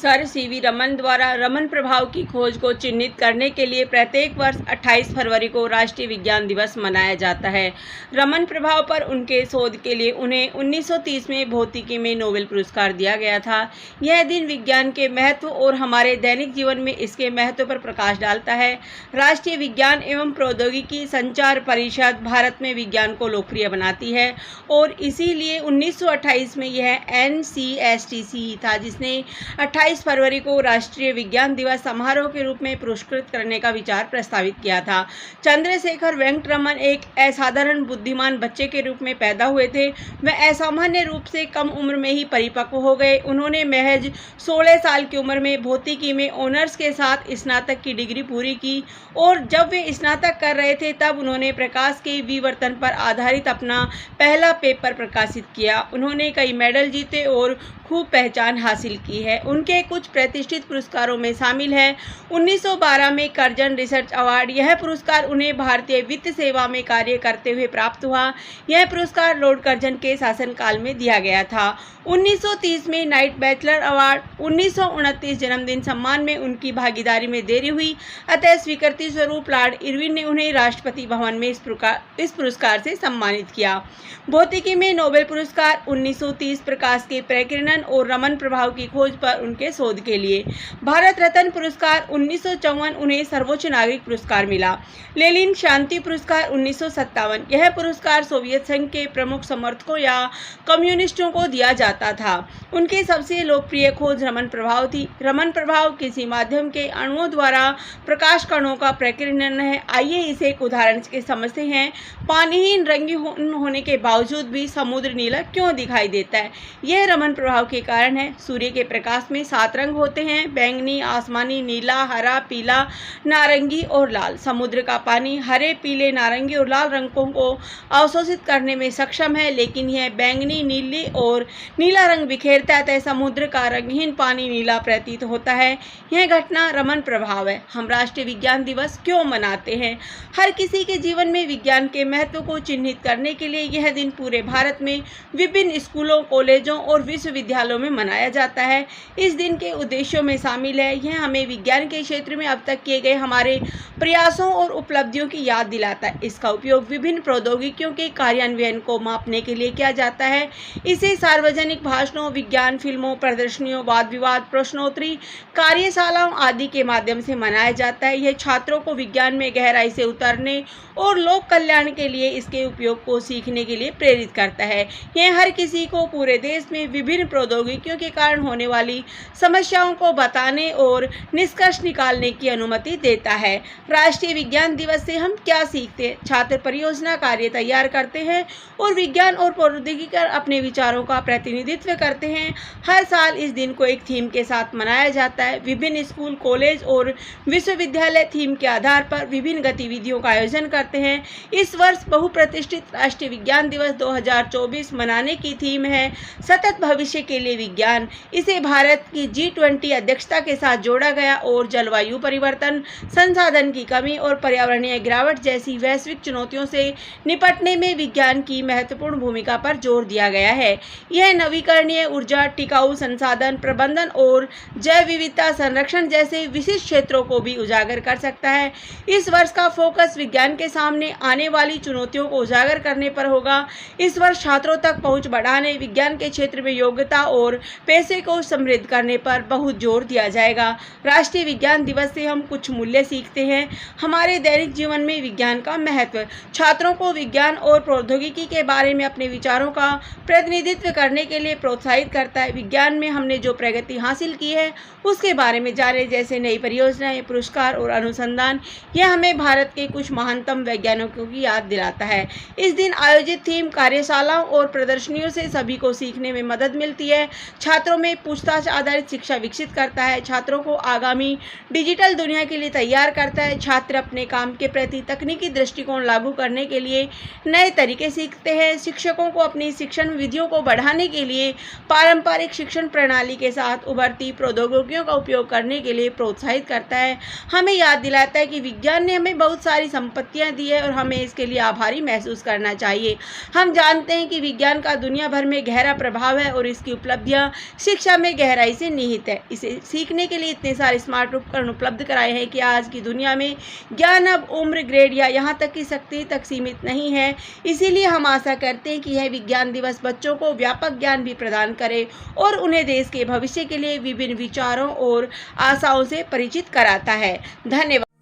Sir CV Raman द्वारा रमन प्रभाव की खोज को चिन्हित करने के लिए प्रत्येक वर्ष 28 फरवरी को राष्ट्रीय विज्ञान दिवस मनाया जाता है। रमन प्रभाव पर उनके शोध के लिए उन्हें 1930 में भौतिकी में नोबेल पुरस्कार दिया गया था। यह दिन विज्ञान के महत्व और हमारे दैनिक जीवन में इसके महत्व पर प्रकाश डालता है। राष्ट्रीय विज्ञान एवं प्रौद्योगिकी संचार परिषद भारत में विज्ञान को लोकप्रिय बनाती है और इसीलिए 1928 में यह NCSTC था जिसने 28 फरवरी को राष्ट्रीय विज्ञान दिवस समारोह के रूप में पुरस्कृत करने का विचार प्रस्तावित किया था। चंद्रशेखर वेंकट रमन एक असाधारण बुद्धिमान बच्चे के रूप में पैदा हुए थे। वह असामान्य रूप से कम उम्र में ही परिपक्व हो गए। उन्होंने महज 16 साल की उम्र में भौतिकी में ऑनर्स के साथ स्नातक की डिग्री पूरी की और जब वे स्नातक कर रहे थे तब उन्होंने प्रकाश के विवर्तन पर आधारित अपना पहला पेपर प्रकाशित किया। उन्होंने कई मेडल जीते और खूब पहचान हासिल की है। उनके कुछ प्रतिष्ठित पुरस्कारों में शामिल है 1912 में कर्जन रिसर्च अवार्ड। यह पुरस्कार उन्हें भारतीय वित्त सेवा में कार्य करते हुए प्राप्त हुआ। यह पुरस्कार लॉर्ड कर्जन के शासनकाल में दिया गया था। 1930 में नाइट बैचलर अवार्ड। 1929 जन्मदिन सम्मान में उनकी भागीदारी में देरी हुई, अतः स्वीकृति स्वरूप लॉर्ड इरविन ने उन्हें राष्ट्रपति भवन में इस पुरस्कार से सम्मानित किया। भौतिकी में नोबेल पुरस्कार 1930 प्रकाश के प्रकीर्णन और रमन प्रभाव की खोज पर उनके शोध के लिए। भारत रत्न पुरस्कार 1954 उन्हें सर्वोच्च नागरिक पुरस्कार मिला। लेनिन शांति पुरस्कार 1957। यह पुरस्कार सोवियत संघ के प्रमुख समर्थकों या कम्युनिस्टों को दिया जाता था। उनकी सबसे लोकप्रिय खोज रमन प्रभाव थी। रमन प्रभाव किसी माध्यम के अणुओं द्वारा प्रकाश कणों का प्रकीर्णन है। आइए इसे एक उदाहरण से समझते हैं। पानीहीन रंगीन होने के बावजूद भी समुद्र नीला क्यों दिखाई देता है? यह रमन प्रभाव के कारण है। सूर्य के प्रकाश में 7 रंग होते हैं: बैंगनी, आसमानी, नीला, हरा, पीला, नारंगी और लाल। समुद्र का पानी हरे, पीले, नारंगी और लाल रंगों को अवशोषित करने में सक्षम है, लेकिन यह बैंगनी, नीली और नीला रंग बिखेरता है, समुद्र का रंगहीन पानी नीला प्रतीत होता है। यह घटना रमन प्रभाव है। हम राष्ट्रीय विज्ञान दिवस क्यों मनाते हैं? हर किसी के जीवन में विज्ञान के महत्व को चिन्हित करने के लिए यह दिन पूरे भारत में विभिन्न स्कूलों, कॉलेजों और विश्वविद्यालयों में मनाया जाता है। इस दिन के उद्देश्यों में शामिल है, यह हमें विज्ञान के क्षेत्र में अब तक किए गए हमारे प्रयासों और उपलब्धियों की याद दिलाता है। इसका उपयोग विभिन्न प्रौद्योगिकियों के कार्यान्वयन को मापने के लिए किया जाता है। इसे सार्वजनिक भाषणों, विज्ञान फिल्मों, प्रदर्शनियों, वाद विवाद, प्रश्नोत्तरी, कार्यशालाओं आदि के माध्यम से मनाया जाता है। यह छात्रों को विज्ञान में गहराई से उतरने और लोक कल्याण के लिए इसके उपयोग को सीखने के लिए प्रेरित करता है। यह हर किसी को पूरे देश में विभिन्न प्रौद्योगिकियों के कारण होने वाली समस्याओं को बताने और निष्कर्ष निकालने की अनुमति देता है। राष्ट्रीय विज्ञान दिवस से हम क्या सीखते हैं? छात्र परियोजना कार्य तैयार करते हैं और विज्ञान और प्रौद्योगिकी पर अपने विचारों का प्रतिनिधित्व करते हैं। हर साल इस दिन को एक थीम के साथ मनाया जाता है। विभिन्न स्कूल, कॉलेज और विश्वविद्यालय थीम के आधार पर विभिन्न गतिविधियों का आयोजन करते हैं। इस वर्ष बहुप्रतिष्ठित राष्ट्रीय विज्ञान दिवस 2024 मनाने की थीम है सतत भविष्य के लिए विज्ञान। इसे भारत की G20 अध्यक्षता के साथ जोड़ा गया और जलवायु परिवर्तन, संसाधन की कमी और पर्यावरणीय गिरावट जैसी वैश्विक चुनौतियों से निपटने में विज्ञान की महत्वपूर्ण भूमिका पर जोर दिया गया है। यह नवीकरणीय ऊर्जा, टिकाऊ संसाधन प्रबंधन और जैव विविधता संरक्षण जैसे विशिष्ट क्षेत्रों को भी उजागर कर सकता है। इस वर्ष का फोकस विज्ञान के सामने आने वाली चुनौतियों को उजागर करने पर होगा। इस वर्ष छात्रों तक पहुंच बढ़ाने, विज्ञान के क्षेत्र में योग्यता और पैसे को समृद्ध करने पर बहुत जोर दिया जाएगा। राष्ट्रीय विज्ञान दिवस से हम कुछ मूल्य सीखते हैं। हमारे दैनिक जीवन में विज्ञान का महत्व छात्रों को विज्ञान और प्रौद्योगिकी के बारे में अपने विचारों का प्रतिनिधित्व करने के लिए प्रोत्साहित करता है। विज्ञान में हमने जो प्रगति हासिल की है उसके बारे में जाने, जैसे नई परियोजनाएं, पुरस्कार और अनुसंधान। यह हमें भारत के कुछ महानतम वैज्ञानिकों की याद दिलाता है। इस दिन आयोजित थीम, कार्यशालाओं और प्रदर्शनियों से सभी को सीखने में मदद मिलती है। छात्रों में पूछताछ आधारित शिक्षा विकसित करता है। छात्रों को आगामी डिजिटल दुनिया के लिए तैयार करता है। छात्र अपने काम के प्रति तकनीकी दृष्टिकोण लागू करने के लिए नए तरीके सीखते हैं। शिक्षकों को अपनी शिक्षण विधियों को बढ़ाने के लिए पारंपरिक शिक्षण प्रणाली के साथ उभरती प्रौद्योगिकियों का उपयोग करने के लिए प्रोत्साहित करता है। हमें याद दिलाता है कि विज्ञान ने हमें बहुत सारी संपत्तियां दी है और हमें इसके लिए आभारी महसूस करना चाहिए। हम जानते हैं कि विज्ञान का दुनिया भर में गहरा प्रभाव है और इसकी उपलब्धियां शिक्षा में गहराई से निहित है। इसे सीखने के लिए इतने सारे स्मार्ट उपकरण उपलब्ध कराए हैं कि आज की दुनिया में ज्ञान अब उम्र, ग्रेड या यहाँ तक की शक्ति तक सीमित नहीं है। इसीलिए हम आशा करते हैं कि यह विज्ञान दिवस बच्चों को व्यापक ज्ञान भी प्रदान करे और उन्हें देश के भविष्य के लिए विभिन्न विचारों और आशाओं से परिचित कराता है। धन्यवाद।